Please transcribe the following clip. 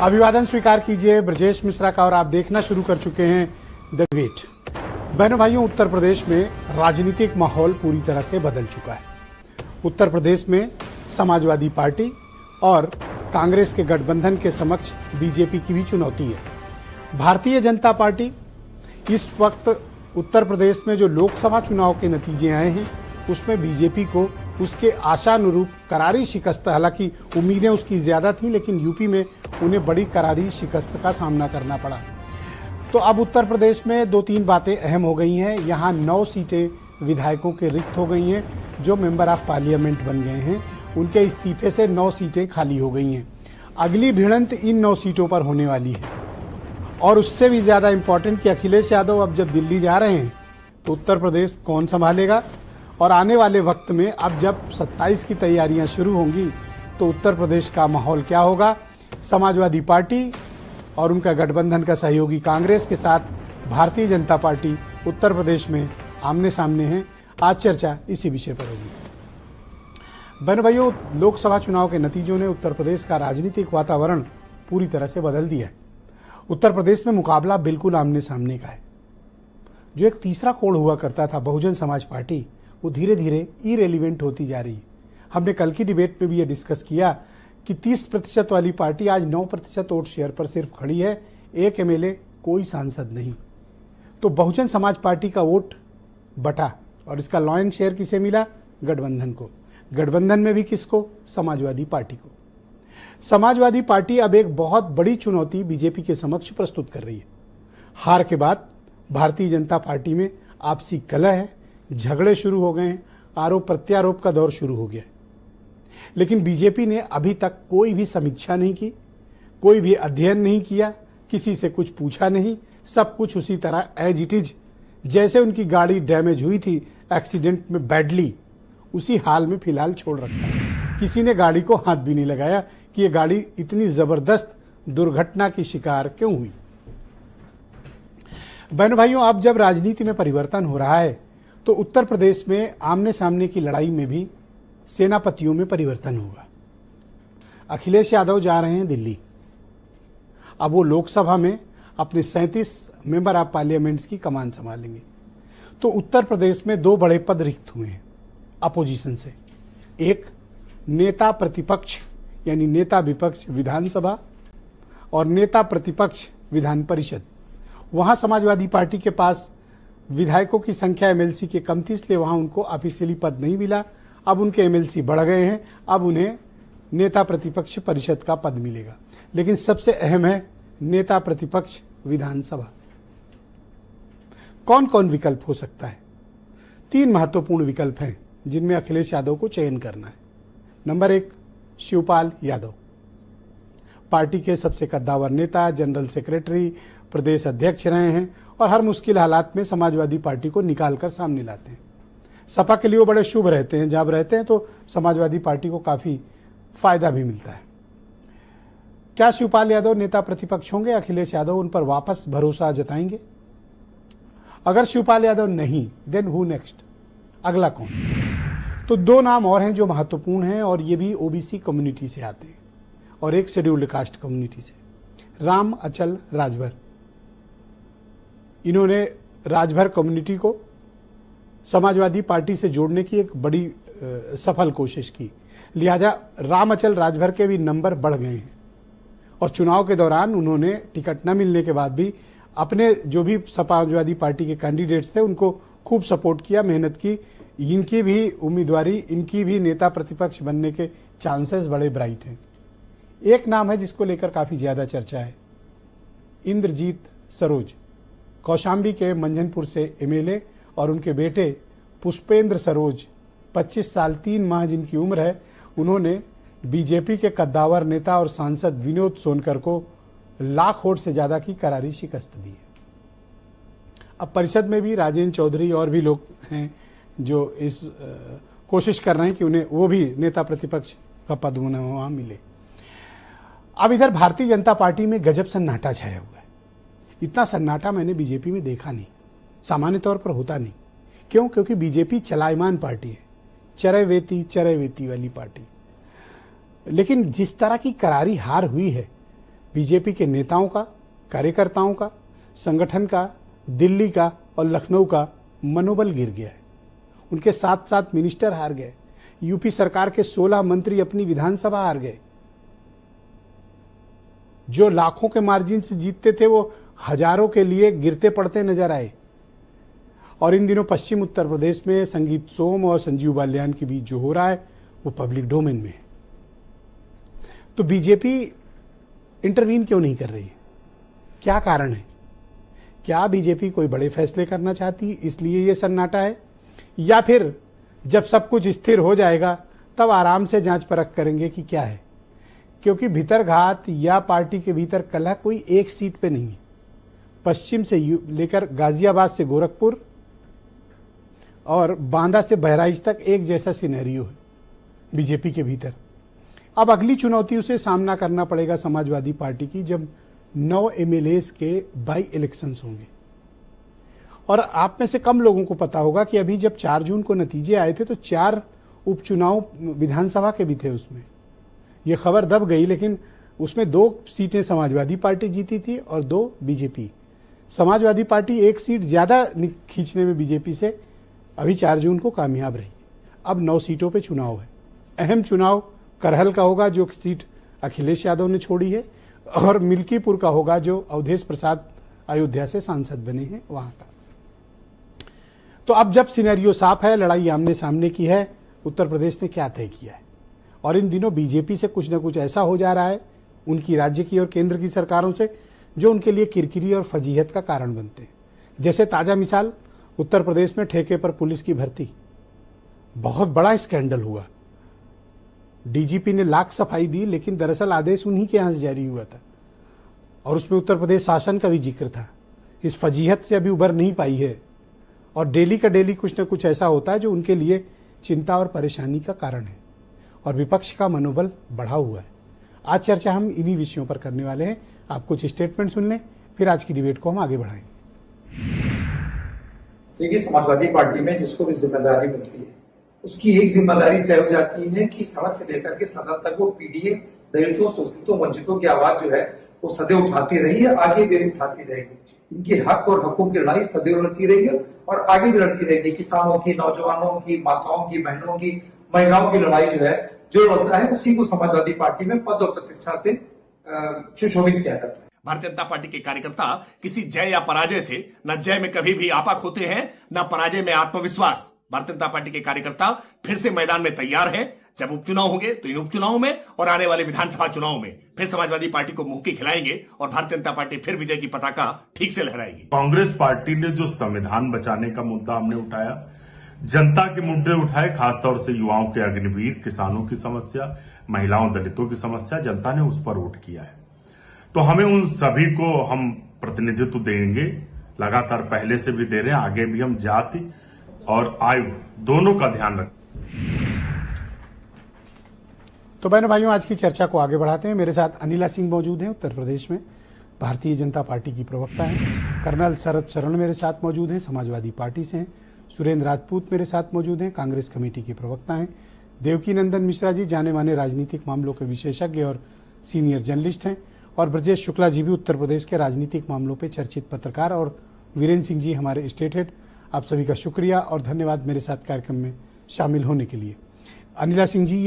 अभिवादन स्वीकार कीजिए ब्रजेश मिश्रा का और आप देखना शुरू कर चुके हैं द डिबेट। बहनों भाइयों, उत्तर प्रदेश में राजनीतिक माहौल पूरी तरह से बदल चुका है। उत्तर प्रदेश में समाजवादी पार्टी और कांग्रेस के गठबंधन के समक्ष बीजेपी की भी चुनौती है। भारतीय जनता पार्टी इस वक्त उत्तर प्रदेश में जो लोकसभा चुनाव के नतीजे आए हैं उसमें बीजेपी को उसके आशानुरूप करारी शिकस्त, हालांकि उम्मीदें उसकी ज्यादा थी लेकिन यूपी में उन्हें बड़ी करारी शिकस्त का सामना करना पड़ा। तो अब उत्तर प्रदेश में दो तीन बातें अहम हो गई हैं। यहाँ 9 सीटें विधायकों के रिक्त हो गई हैं, जो मेंबर ऑफ पार्लियामेंट बन गए हैं उनके इस्तीफे से 9 सीटें खाली हो गई हैं। अगली भिड़ंत इन 9 सीटों पर होने वाली है और उससे भी ज्यादा इंपॉर्टेंट कि अखिलेश यादव अब जब दिल्ली जा रहे हैं तो उत्तर प्रदेश कौन संभालेगा, और आने वाले वक्त में अब जब 27 की तैयारियां शुरू होंगी तो उत्तर प्रदेश का माहौल क्या होगा। समाजवादी पार्टी और उनका गठबंधन का सहयोगी कांग्रेस के साथ भारतीय जनता पार्टी उत्तर प्रदेश में आमने सामने हैं। आज चर्चा इसी विषय पर होगी। बहनों भाइयों, लोकसभा चुनाव के नतीजों ने उत्तर प्रदेश का राजनीतिक वातावरण पूरी तरह से बदल दिया है। उत्तर प्रदेश में मुकाबला बिल्कुल आमने सामने का है। जो एक तीसरा कोण हुआ करता था बहुजन समाज पार्टी, वो धीरे धीरे इरेलीवेंट होती जा रही है। हमने कल की डिबेट में भी ये डिस्कस किया कि 30% वाली पार्टी आज 9% वोट शेयर पर सिर्फ खड़ी है, एक एमएलए, कोई सांसद नहीं। तो बहुजन समाज पार्टी का वोट बटा और इसका लॉयन शेयर किसे मिला? गठबंधन को। गठबंधन में भी किसको? समाजवादी पार्टी को। समाजवादी पार्टी अब एक बहुत बड़ी चुनौती बीजेपी के समक्ष प्रस्तुत कर रही है। हार के बाद भारतीय जनता पार्टी में आपसी कलह है, झगड़े शुरू हो गए हैं, आरोप प्रत्यारोप का दौर शुरू हो गया है। लेकिन बीजेपी ने अभी तक कोई भी समीक्षा नहीं की, कोई भी अध्ययन नहीं किया, किसी से कुछ पूछा नहीं, सब कुछ उसी तरह एज इट इज, जैसे उनकी गाड़ी डैमेज हुई थी एक्सीडेंट में बैडली, उसी हाल में फिलहाल छोड़ रखा है। किसी ने गाड़ी को हाथ भी नहीं लगाया कि ये गाड़ी इतनी जबरदस्त दुर्घटना की शिकार क्यों हुई। बहनों भाइयों, अब जब राजनीति में परिवर्तन हो रहा है तो उत्तर प्रदेश में आमने सामने की लड़ाई में भी सेनापतियों में परिवर्तन होगा। अखिलेश यादव जा रहे हैं दिल्ली। अब वो लोकसभा में अपने 37 मेंबर ऑफ पार्लियामेंट्स की कमान संभालेंगे। तो उत्तर प्रदेश में 2 बड़े पद रिक्त हुए हैं अपोजिशन से। एक नेता प्रतिपक्ष यानी नेता विपक्ष विधानसभा और नेता प्रतिपक्ष विधान परिषद। वहां समाजवादी पार्टी के पास विधायकों की संख्या एमएलसी के कम थी, इसलिए वहां उनको ऑफिशियली पद नहीं मिला। अब उनके एमएलसी बढ़ गए हैं, अब उन्हें नेता प्रतिपक्ष परिषद का पद मिलेगा। लेकिन सबसे अहम है नेता प्रतिपक्ष विधानसभा। कौन कौन विकल्प हो सकता है? 3 महत्वपूर्ण विकल्प हैं जिनमें अखिलेश यादव को चयन करना है। नंबर 1, शिवपाल यादव, पार्टी के सबसे कद्दावर नेता, जनरल सेक्रेटरी, प्रदेश अध्यक्ष रहे हैं और हर मुश्किल हालात में समाजवादी पार्टी को निकालकर सामने लाते हैं। सपा के लिए वो बड़े शुभ रहते हैं, जब रहते हैं तो समाजवादी पार्टी को काफी फायदा भी मिलता है। क्या शिवपाल यादव नेता प्रतिपक्ष होंगे? अखिलेश यादव उन पर वापस भरोसा जताएंगे? अगर शिवपाल यादव नहीं, देन हु नेक्स्ट? अगला कौन? तो 2 नाम और हैं जो महत्वपूर्ण हैं और ये भी ओबीसी कम्युनिटी से आते हैं और एक शेड्यूल्ड कास्ट कम्युनिटी से। राम अचल राजभर, इन्होंने राजभर कम्युनिटी को समाजवादी पार्टी से जोड़ने की एक बड़ी सफल कोशिश की, लिहाजा राम अचल राजभर के भी नंबर बढ़ गए हैं और चुनाव के दौरान उन्होंने टिकट न मिलने के बाद भी अपने जो भी समाजवादी पार्टी के कैंडिडेट्स थे उनको खूब सपोर्ट किया, मेहनत की। इनकी भी उम्मीदवारी, इनकी भी नेता प्रतिपक्ष बनने के चांसेस बड़े ब्राइट हैं। एक नाम है जिसको लेकर काफी ज्यादा चर्चा है, इंद्रजीत सरोज, कौशाम्बी के मंझनपुर से एमएलए और उनके बेटे पुष्पेंद्र सरोज, 25 साल 3 माह जिनकी उम्र है, उन्होंने बीजेपी के कद्दावर नेता और सांसद विनोद सोनकर को लाख वोट से ज्यादा की करारी शिकस्त दी है। अब परिषद में भी राजेंद्र चौधरी और भी लोग हैं जो इस कोशिश कर रहे हैं कि उन्हें वो भी नेता प्रतिपक्ष का पद उन्हें वहां मिले। अब इधर भारतीय जनता पार्टी में गजब सन्नाटा छाया हुआ है। इतना सन्नाटा मैंने बीजेपी में देखा नहीं, सामान्य तौर पर होता नहीं। क्यों? क्योंकि बीजेपी चलायमान पार्टी है, चरैवेती वाली पार्टी। लेकिन जिस तरह की करारी हार हुई है बीजेपी के नेताओं का, कार्यकर्ताओं का, संगठन का, दिल्ली का और लखनऊ का मनोबल गिर गया है। उनके साथ साथ मिनिस्टर हार गए। यूपी सरकार के 16 मंत्री अपनी विधानसभा हार गए। जो लाखों के मार्जिन से जीतते थे वो हजारों के लिए गिरते पड़ते नजर आए। और इन दिनों पश्चिम उत्तर प्रदेश में संगीत सोम और संजीव बालियान के बीच जो हो रहा है वो पब्लिक डोमेन में है। तो बीजेपी इंटरवीन क्यों नहीं कर रही है? क्या कारण है? क्या बीजेपी कोई बड़े फैसले करना चाहती इसलिए ये सन्नाटा है, या फिर जब सब कुछ स्थिर हो जाएगा तब आराम से जांच परख करेंगे कि क्या है? क्योंकि भीतरघात या पार्टी के भीतर कलह कोई एक सीट पे नहीं है। पश्चिम से लेकर गाजियाबाद से गोरखपुर और बांदा से बहराइच तक एक जैसा सिनेरियो है बीजेपी के भीतर। अब अगली चुनौती उसे सामना करना पड़ेगा समाजवादी पार्टी की, जब 9 एमएलएस के बाई इलेक्शंस होंगे। और आप में से कम लोगों को पता होगा कि अभी जब 4 जून को नतीजे आए थे तो 4 उपचुनाव विधानसभा के भी थे उसमें। यह खबर दब गई, लेकिन उसमें 2 सीटें समाजवादी पार्टी जीती थी और 2 बीजेपी। समाजवादी पार्टी 1 सीट ज्यादा खींचने में बीजेपी से अभी 4 जून को कामयाब रही। अब 9 सीटों पे चुनाव है। अहम चुनाव करहल का होगा जो सीट अखिलेश यादव ने छोड़ी है, और मिल्कीपुर का होगा जो अवधेश प्रसाद अयोध्या से सांसद बने हैं वहां का। तो अब जब सिनेरियो साफ है, लड़ाई आमने सामने की है, उत्तर प्रदेश ने क्या तय किया है? और इन दिनों बीजेपी से कुछ ना कुछ ऐसा हो जा रहा है उनकी राज्य की और केंद्र की सरकारों से जो उनके लिए किरकिरी और फजीहत का कारण बनते हैं। जैसे ताजा मिसाल उत्तर प्रदेश में ठेके पर पुलिस की भर्ती, बहुत बड़ा स्कैंडल हुआ। डीजीपी ने लाख सफाई दी, लेकिन दरअसल आदेश उन्हीं के यहां से जारी हुआ था और उसमें उत्तर प्रदेश शासन का भी जिक्र था। इस फजीहत से अभी उबर नहीं पाई है और डेली का डेली कुछ ना कुछ ऐसा होता है जो उनके लिए चिंता और परेशानी का कारण है, और विपक्ष का मनोबल बढ़ा हुआ है। आज चर्चा हम इन्हीं विषयों पर करने वाले हैं। आप कुछ स्टेटमेंट सुन लें, फिर आज की डिबेट को हम आगे बढ़ाएंगे। देखिए, समाजवादी पार्टी में जिसको भी जिम्मेदारी मिलती है उसकी एक जिम्मेदारी तय हो जाती है कि सड़क से लेकर के सदन तक वो पीडीए, दलितों, शोषितों, वंचितों की आवाज जो है वो सदैव उठाती रही है, आगे भी उठाती रहेगी। इनके हक और हकों की लड़ाई सदैव लड़ती रही है और आगे भी लड़ती रहेगी। किसानों की, नौजवानों की, माताओं की, बहनों की, महिलाओं की लड़ाई जो है जो लड़ता है उसी को समाजवादी पार्टी में पद और प्रतिष्ठा से सुशोभित किया जाता है। भारतीय जनता पार्टी के कार्यकर्ता किसी जय या पराजय से न जय में कभी भी आपाक होते हैं, न पराजय में आत्मविश्वास। भारतीय जनता पार्टी के कार्यकर्ता फिर से मैदान में तैयार हैं। जब उपचुनाव होंगे तो इन उपचुनाव में और आने वाले विधानसभा चुनाव में फिर समाजवादी पार्टी को मुंह की खिलाएंगे और भारतीय जनता पार्टी फिर विजय की पताका ठीक से लहराएगी। कांग्रेस पार्टी ने जो संविधान बचाने का मुद्दा हमने उठाया, जनता के मुद्दे उठाए, खासतौर से युवाओं के अग्निवीर, किसानों की समस्या, महिलाओं, दलितों की समस्या, जनता ने उस पर वोट किया है। तो हमें उन सभी को हम प्रतिनिधित्व देंगे, लगातार पहले से भी दे रहे हैं, आगे भी हम जाति और आयु दोनों का ध्यान रखें। तो बहनों भाइयों, आज की चर्चा को आगे बढ़ाते हैं। मेरे साथ अनिला सिंह मौजूद हैं, उत्तर प्रदेश में भारतीय जनता पार्टी की प्रवक्ता हैं। कर्नल शरद शरण मेरे साथ मौजूद हैं, समाजवादी पार्टी से हैं। सुरेंद्र राजपूत मेरे साथ मौजूद हैं, कांग्रेस कमेटी के प्रवक्ता हैं। देवकी नंदन मिश्रा जी जाने माने राजनीतिक मामलों के विशेषज्ञ और सीनियर जर्नलिस्ट हैं। और ब्रजेश शुक्ला जी भी उत्तर प्रदेश के राजनीतिक मामलों पर चर्चित पत्रकार। और वीरेंद्र सिंह जी हमारे स्टेट हेड। आप सभी का शुक्रिया और धन्यवाद मेरे साथ कार्यक्रम में शामिल होने के लिए। अनिला सिंह जी,